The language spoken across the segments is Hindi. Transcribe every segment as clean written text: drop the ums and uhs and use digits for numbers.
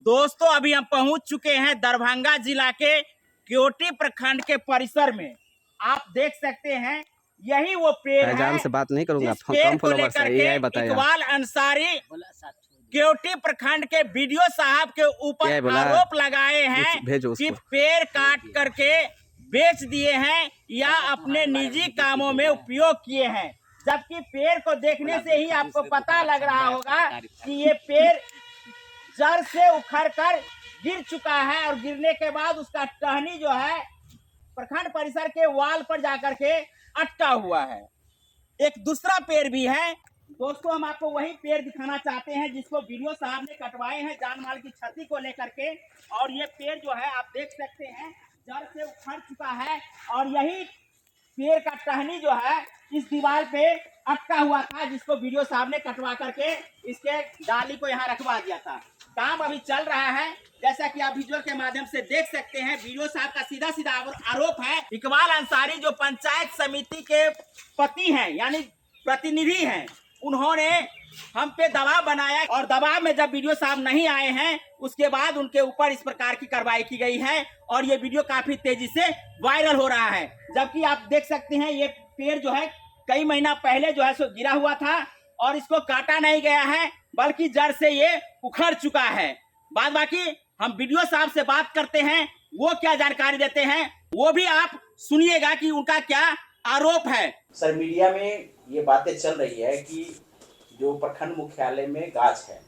दोस्तों अभी हम पहुंच चुके हैं दरभंगा जिला के केवटी प्रखंड के परिसर में। आप देख सकते हैं यही वो पेड़ है से बात नहीं करूंगा, जिस पेड़ कम को फॉलोवर्स लेकर है, के AI बताया। इकबाल अंसारी केवटी प्रखंड के बीडीओ साहब के ऊपर आरोप लगाए हैं कि पेड़ काट करके बेच दिए हैं या अपने निजी कामों में उपयोग किए हैं, जबकि पेड़ को देखने से ही आपको पता लग रहा होगा कि ये पेड़ जड़ से उखड़कर गिर चुका है और गिरने के बाद उसका टहनी जो है प्रखंड परिसर के वाल पर जाकर के अटका हुआ है। एक दूसरा पेड़ भी है दोस्तों, हम आपको वही पेड़ दिखाना चाहते हैं जिसको वीडियो साहब ने कटवाए हैं जान माल की क्षति को लेकर के। और ये पेड़ जो है आप देख सकते हैं जड़ से उखड़ चुका है और यही पेड़ का टहनी जो है इस दीवार पे अटका हुआ था, जिसको वीडियो साहब ने कटवा करके इसके डाली को यहाँ रखवा दिया था। काम अभी चल रहा है, जैसा कि आप विजुअल के माध्यम से देख सकते हैं। वीडियो साहब का सीधा सीधा आरोप है इकबाल अंसारी जो पंचायत समिति के पति हैं यानी प्रतिनिधि हैं, उन्होंने हम पे दबाव बनाया और दबाव में जब वीडियो साहब नहीं आए हैं उसके बाद उनके ऊपर इस प्रकार की कार्रवाई की गई है और ये वीडियो काफी तेजी से वायरल हो रहा है। जबकि आप देख सकते हैं ये पेड़ जो है कई महीना पहले जो है सो गिरा हुआ था और इसको काटा नहीं गया है बल्कि जड़ से ये उखड़ चुका है। बाद बाकी हम वीडियो साहब से बात करते हैं, वो क्या जानकारी देते हैं वो भी आप सुनिएगा कि उनका क्या आरोप है। सर मीडिया में ये बातें चल रही है कि जो प्रखंड मुख्यालय में गाछ है,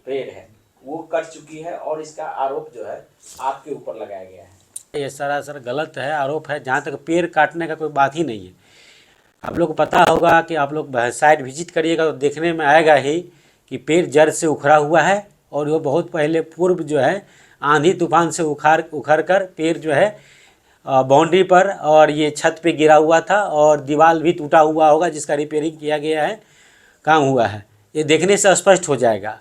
पेड़ है, वो कट चुकी है और इसका आरोप जो है आपके ऊपर लगाया गया है। ये सरासर गलत है, आरोप है। जहाँ तक पेड़ काटने का कोई बात ही नहीं है। आप लोग को पता होगा कि आप लोग साइट विजिट करिएगा तो देखने में आएगा ही कि पेड़ जड़ से उखड़ा हुआ है और वो बहुत पहले पूर्व जो है आंधी तूफान से उखड़ कर पेड़ जो है बाउंड्री पर और ये छत पे गिरा हुआ था और दीवार भी टूटा हुआ होगा जिसका रिपेयरिंग किया गया है, काम हुआ है। ये देखने से स्पष्ट हो जाएगा।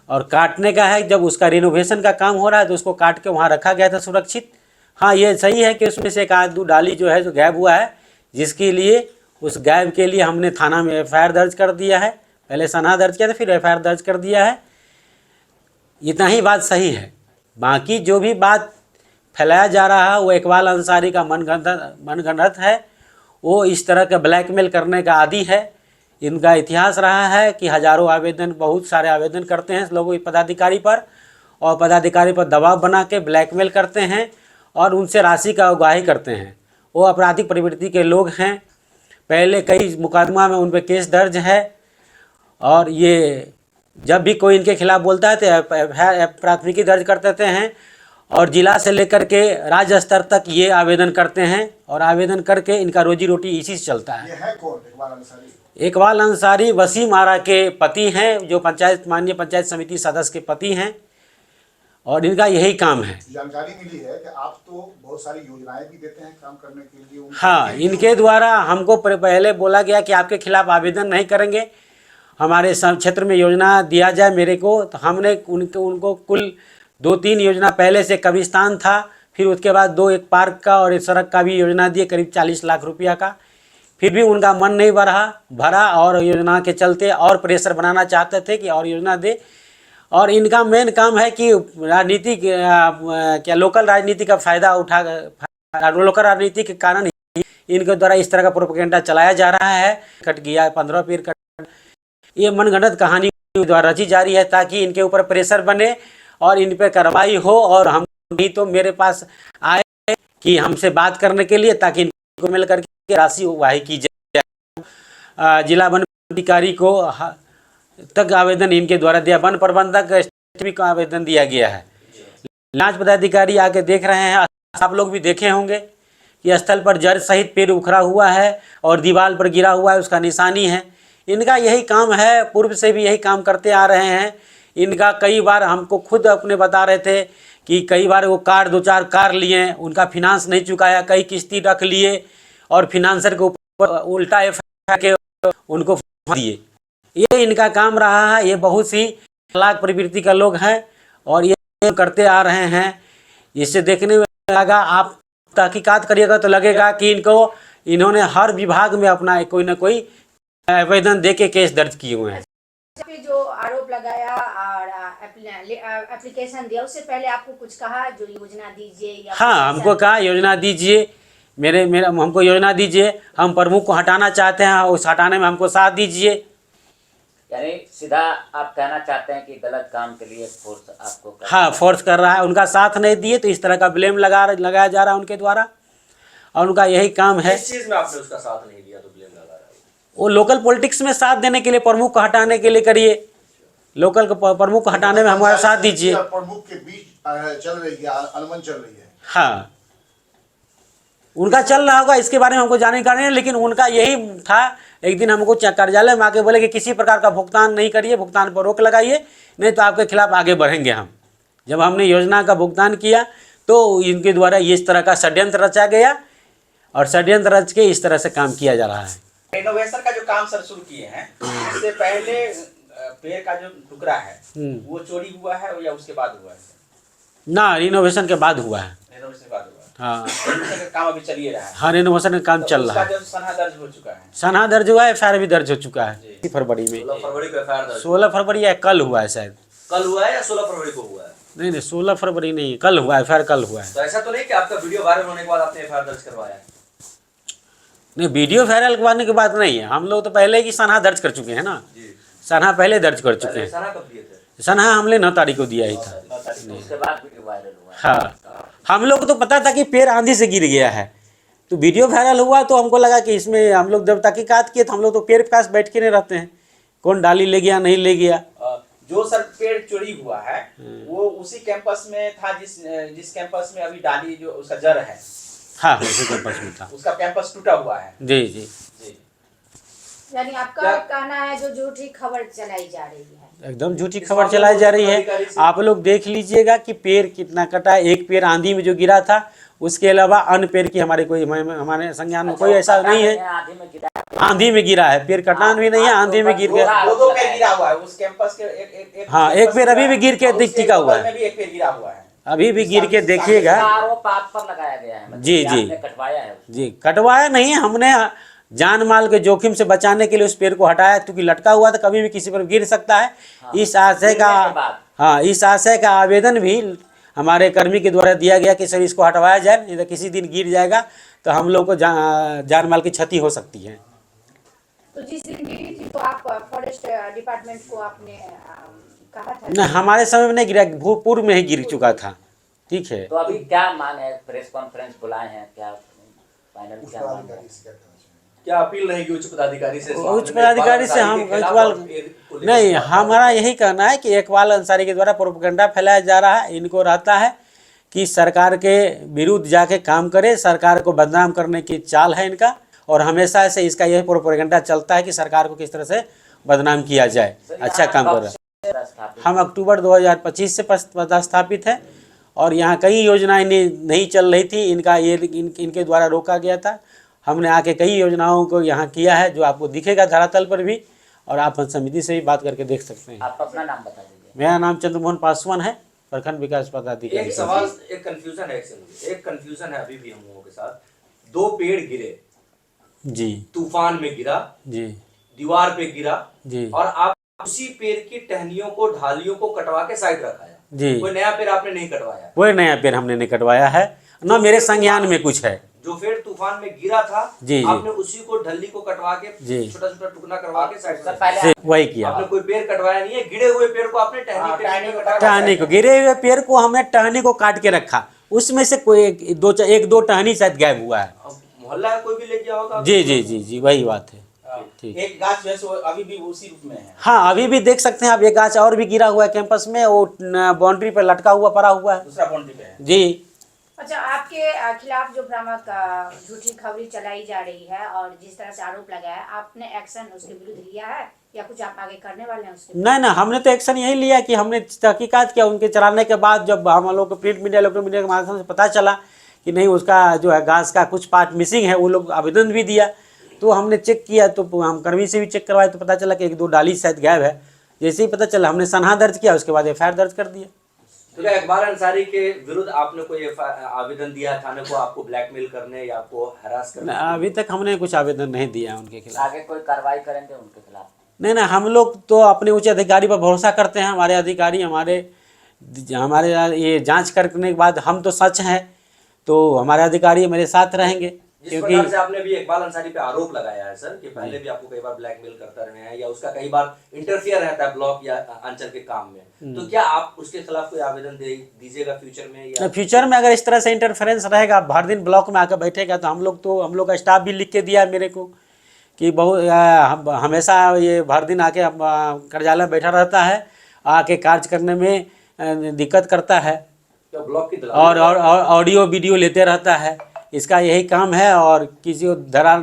और काटने का है, जब उसका रिनोवेशन का काम हो रहा है तो उसको काट के वहाँ रखा गया था सुरक्षित। हाँ, ये सही है कि उसमें से एक आध दो डाली जो है जो गायब हुआ है, जिसके लिए उस गायब के लिए हमने थाना में FIR दर्ज कर दिया है। पहले सनहा दर्ज किया था, फिर FIR दर्ज कर दिया है। इतना ही बात सही है। बाकी जो भी बात फैलाया जा रहा है वो इकबाल अंसारी का मनगढ़ंत है। वो इस तरह के ब्लैकमेल करने का आदी है। इनका इतिहास रहा है कि हज़ारों आवेदन, बहुत सारे आवेदन करते हैं लोगों पदाधिकारी पर और पदाधिकारी पर दबाव बना के ब्लैकमेल करते हैं और उनसे राशि का उगाही करते हैं। वो आपराधिक प्रवृत्ति के लोग हैं। पहले कई मुकदमा में उन पर केस दर्ज है और ये जब भी कोई इनके खिलाफ बोलता है तो प्राथमिकी दर्ज कर देते हैं और जिला से लेकर के राज्य स्तर तक ये आवेदन करते हैं और आवेदन करके इनका रोजी रोटी इसी से चलता है। ये है कौन इकबाल अंसारी? इकबाल अंसारी वसीम आरा के पति हैं, जो माननीय पंचायत समिति सदस्य के पति हैं और इनका यही काम है। जानकारी मिली है कि आप तो बहुत सारी योजनाएं भी देते हैं काम करने के लिए। हाँ, इनके द्वारा हमको पहले बोला गया कि आपके खिलाफ आवेदन नहीं करेंगे, हमारे क्षेत्र में योजना दिया जाए मेरे को। तो हमने उनको कुल 2-3 योजना, पहले से कब्रिस्तान था, फिर उसके बाद एक पार्क का और एक सड़क का भी योजना दिए करीब 40 लाख रुपया का। फिर भी उनका मन नहीं भरा और योजना के चलते और प्रेशर बनाना चाहते थे कि और योजना दे। और इनका मेन काम है कि राजनीति क्या लोकल राजनीति का फ़ायदा लोकल राजनीति के कारण ही इनके द्वारा इस तरह का प्रोपेगेंडा चलाया जा रहा है। कट गया 15 पेड़ कट, ये मनगढ़ंत कहानी द्वारा रची जा रही है ताकि इनके ऊपर प्रेशर बने और इन पर कार्रवाई हो। और हम भी तो मेरे पास आए कि हमसे बात करने के लिए ताकि इनको मिल करके राशि उगाही की जाए। जिला वन अधिकारी को तक आवेदन इनके द्वारा दिया, वन प्रबंधक को आवेदन दिया गया है। जांच पदाधिकारी आके देख रहे हैं, आप लोग भी देखे होंगे कि स्थल पर जड़ सहित पेड़ उखड़ा हुआ है और दीवार पर गिरा हुआ है, उसका निशानी है। इनका यही काम है, पूर्व से भी यही काम करते आ रहे हैं। इनका कई बार हमको खुद अपने बता रहे थे कि कई बार वो 2-4 कार लिए, उनका फिनांस नहीं चुकाया, कई किस्ती रख लिए और फिनांसर के ऊपर उल्टा FIR के उनको दिए। ये इनका काम रहा है। ये बहुत सी चालाक प्रवृत्ति का लोग हैं और ये करते आ रहे हैं। इससे देखने में लगा, आप तहकीकात करिएगा तो लगेगा कि इन्होंने हर विभाग में अपना कोई ना कोई आवेदन दे के केस दर्ज किए हुए हैं। जो आरोप लगाया और एप्लीकेशन दिया उससे पहले आपको कुछ कहा जो योजना दीजिए या हाँ, हमको कहा योजना दीजिए, मेरा हमको योजना दीजिए, हम प्रमुख को हटाना चाहते हैं, उस हटाने में हमको साथ दीजिए। यानी सीधा आप कहना चाहते हैं कि गलत काम के लिए फोर्स आपको हाँ, फोर्स कर रहा है, उनका साथ नहीं दिए तो इस तरह का ब्लेम लगाया जा रहा है उनके द्वारा, और उनका यही काम है। किस चीज में आपने उसका साथ नहीं दिया तो ब्लेम लगा रहा है? वो लोकल पॉलिटिक्स में साथ देने के लिए, प्रमुख को हटाने के लिए करिए, लोकल प्रमुख को हटाने में हमारा साथ दीजिए। प्रमुख के बीच चल रही है, अनबन चल रही है। हाँ, उनका चल रहा होगा, इसके बारे में हमको जानकारी नहीं, लेकिन उनका यही था। एक दिन हमको कार्यालय में आके बोले कि किसी प्रकार का भुगतान नहीं करिए, भुगतान पर रोक लगाइए, नहीं तो आपके खिलाफ आगे बढ़ेंगे हम। जब हमने योजना का भुगतान किया तो इनके द्वारा इस तरह का षड्यंत्र रचा गया, और षड्यंत्र रच के इस तरह से काम किया जा रहा है। रिनोवेशन का जो काम सर शुरू किए हैं, इससे पहले पेड़ का जो टुकड़ा है वो चोरी हुआ है या उसके बाद हुआ है? ना, रिनोवेशन के बाद हुआ है। रिनोवेशन के बाद हुआ है। हाँ, रिनोवेशन का काम अभी चल ही रहा है। हाँ, रिनोवेशन का काम चल रहा है। उसका जो सनहा दर्ज हो चुका है, सनहा दर्ज हुआ है, FIR भी दर्ज हो चुका है फरवरी में। 16 फरवरी को एफआईआर दर्ज 16 फरवरी या कल हुआ है शायद। कल हुआ है या 16 फरवरी को हुआ है? नहीं, 16 फरवरी नहीं, कल हुआ है, FIR कल हुआ है। तो ऐसा तो नहीं कि आपका वीडियो वायरल होने के बाद आपने एफआईआर दर्ज करवाया है? नहीं, वीडियो वायरल करवाने की बात नहीं है, हम लोग तो पहले ही सनहा दर्ज कर चुके हैं ना। जी। सनहा पहले दर्ज कर चुके हैं। सनहा कब दिए थे? सनहा हमने 9 तारीख को दिया ही था। उसके बाद वीडियो वायरल हुआ। हाँ, हम लोग को तो पता था कि पेड़ आंधी से गिर गया है, तो वीडियो वायरल हुआ तो हमको लगा कि इसमें हम लोग जब तहकीकात किए तो हम लोग तो पेड़ के पास बैठ के नहीं रहते हैं, कौन डाली ले गया नहीं ले गया। जो सर पेड़ चोरी हुआ है वो उसी कैंपस में था जिस कैंपस में अभी डाली जो उसका जड़ है। हाँ, उसी कैंपस में था। उसका कैंपस टूटा हुआ है। जी जी जी। यानी आपका कहना है जो झूठी खबर चलाई जा रही है, एकदम झूठी खबर चलाई जा रही है। आप लोग देख लीजिएगा कि पेड़ कितना कटा है। एक पेड़ आंधी में जो गिरा था, उसके अलावा अन्य पेड़ की हमारे हमारे संज्ञान में कोई ऐसा नहीं है। आंधी में गिरा है, पेड़ कटान भी नहीं है, आंधी में गिर गया। दो पेड़ गिरा हुआ है उस कैंपस के। एक हाँ, एक पेड़ अभी भी गिर के टिका हुआ है, एक पेड़ गिरा हुआ है, अभी भी गिर के देखिएगा। आरोप आप पर लगाया गया है, मतलब जी जी आपने कटवाया है। जी, कटवाया नहीं, हमने जान माल के जोखिम से बचाने के लिए उस पेड़ को हटाया, क्योंकि लटका हुआ था, कभी भी किसी पर गिर सकता है। इस आशय का इस आशय का आवेदन भी हमारे कर्मी के द्वारा दिया गया कि सर इसको हटवाया जाए, नहीं तो किसी दिन गिर जाएगा तो हम लोग को जान माल की क्षति हो सकती है। तो जिस दिन गिरी थी तो आप फॉरेस्ट डिपार्टमेंट को आपने कहा था? नहीं, हमारे समय में नहीं गिरा, पूर्व में ही गिर चुका था। ठीक है, तो अभी क्या मांग है? प्रेस कॉन्फ्रेंस बुलाए हैं, क्या फाइनल क्या मांग है? क्या अपील रहेगी उच्च पदाधिकारी से? उच्च पदाधिकारी से हम नहीं, हमारा यही कहना है कि इकबाल अंसारी के द्वारा प्रोपेगेंडा फैलाया जा रहा है। इनको रहता है कि सरकार के विरुद्ध जाके काम करे, सरकार को बदनाम करने की चाल है इनका, और हमेशा से इसका यही प्रोपेगेंडा चलता है कि सरकार को किस तरह से बदनाम किया जाए। अच्छा काम कर रहे हैं। हम अक्टूबर 2025 से पदस्थापित है, और यहाँ कई योजनाएं नहीं चल रही थी, इनके द्वारा रोका गया था। हमने आके कई योजनाओं को यहाँ किया है, जो आपको दिखेगा धरातल पर भी, और आप समिति से भी बात करके देख सकते हैं। आप अपना नाम बता दीजिए। मेरा नाम चंद्रमोहन पासवान है, प्रखंड विकास पदाधिकारी। एक सवाल, एक कंफ्यूजन है अभी भी हम लोगों के साथ। 2 पेड़ गिरे जी, तूफान में गिरा जी, दीवार पे गिरा जी, और आप उसी पेड़ की टहनियों को, ढालियों को कटवा के साइड रखाया जी। कोई नया पेड़ आपने नहीं कटवाया? कोई नया पेड़ हमने नहीं कटवाया है, न मेरे संज्ञान में कुछ है। जो पेड़ तूफान में गिरा था जी, आपने उसी को ढल्ली को कटवा के छोटा छोटा टुकड़ा करवा के साइड से पहले वही किया। आपने कोई पेड़ कटवाया नहीं है। गिरे हुए पेड़ को आपने टहनी को, गिरे हुए पेड़ को हमने टहनी को काट के रखा, उसमें से कोई एक दो टहनी शायद गायब हुआ है। मोहल्ला कोई भी ले गया होगा। जी जी जी जी, वही बात है। ठीक, एक गाछ जो है सो अभी भी उसी रूप में है। हाँ, अभी भी देख सकते हैं आप, एक गाछ और भी गिरा हुआ है कैंपस में, वो बाउंड्री पर लटका हुआ पड़ा हुआ है। दूसरा बाउंड्री पे है जी। अच्छा, आपके खिलाफ जो भ्रामक झूठी खबरें चलाई जा रही है और जिस तरह से आरोप लगाया है, आपने एक्शन उसके विरुद्ध लिया है या कुछ आप आगे करने वाले हैं उसके? नहीं ना, हमने तो एक्शन यही लिया कि हमने तहकीकात किया उनके चलाने के बाद। जब हम लोग को प्रिंट मीडिया, इलेक्ट्रॉनिक मीडिया के माध्यम से पता चला कि नहीं, उसका जो है घास का कुछ पार्ट मिसिंग है, वो लोग आवेदन भी दिया, तो हमने चेक किया, तो हम कर्मी से भी चेक करवाए, तो पता चला कि 1-2 डाली शायद गायब है। जैसे ही पता चला हमने सनहा दर्ज किया, उसके बाद एफआईआर दर्ज कर दिया। तो क्या इकबाल अंसारी के विरुद्ध आपने कोई आवेदन दिया थाने को, आपको ब्लैकमेल करने या आपको हरास करने? अभी तक हमने कुछ आवेदन नहीं दिया उनके खिलाफ। आगे कोई कार्रवाई करेंगे उनके खिलाफ? नहीं, हम लोग तो अपने उच्च अधिकारी पर भरोसा करते हैं। हमारे अधिकारी, हमारे हमारे ये जांच करने के बाद हम तो सच हैं तो हमारे अधिकारी मेरे साथ रहेंगे। जिस प्रकार से आपने भी इकबाल अंसारी पे आरोप लगाया है सर कि पहले भी आपको कई बार ब्लैकमेल करता रहे हैं या उसका कई बार इंटरफियर रहता है ब्लॉक या अंचल के काम में, तो क्या आप उसके खिलाफ कोई आवेदन दीजिएगा फ्यूचर में? या फ्यूचर में अगर इस तरह से इंटरफेरेंस रहेगा, हर दिन ब्लॉक में आकर बैठेगा, तो हम लोग का स्टाफ भी लिख के दिया है मेरे को कि बहुत हमेशा ये हर दिन आके कार्यालय में बैठा रहता है, आके कार्य करने में दिक्कत करता है ब्लॉक की और ऑडियो वीडियो लेते रहता है। इसका यही काम है और किसी को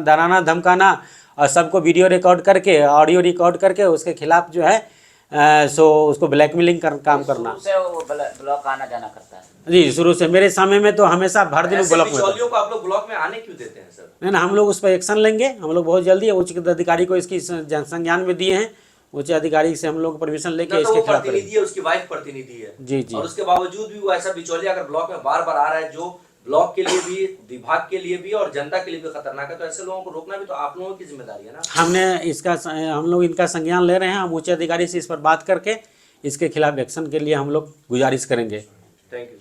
डराना धमकाना और सबको वीडियो रिकॉर्ड करके ऑडियो रिकॉर्ड करके उसके खिलाफ जो है सो उसको ब्लैकमेलिंग काम करना। शुरू से वो ब्लॉक आना जाना करता है जी, शुरू से मेरे समय में तो हमेशा हर दिन ब्लॉक में। बिचौलियों को आप लोग ब्लॉक में आने क्यों देते हैं सर? नहीं ना, हम लोग उस पर एक्शन लेंगे। हम लोग बहुत जल्दी उच्च अधिकारी को इसकी संज्ञान में दिए हैं। उच्च अधिकारी से हम लोग परमिशन लेके इसके खिलाफ प्रतिनिधि है, उसकी वाइफ प्रतिनिधि है जी जी, और उसके बावजूद भी वो ऐसा बिचौलिया अगर ब्लॉक में बार बार आ रहा है जो ब्लॉक के लिए भी, विभाग के लिए भी और जनता के लिए भी खतरनाक है, तो ऐसे लोगों को रोकना भी तो आप लोगों की जिम्मेदारी है ना। हम लोग इनका संज्ञान ले रहे हैं। हम उच्च अधिकारी से इस पर बात करके इसके खिलाफ एक्शन के लिए हम लोग गुजारिश करेंगे। Thank you.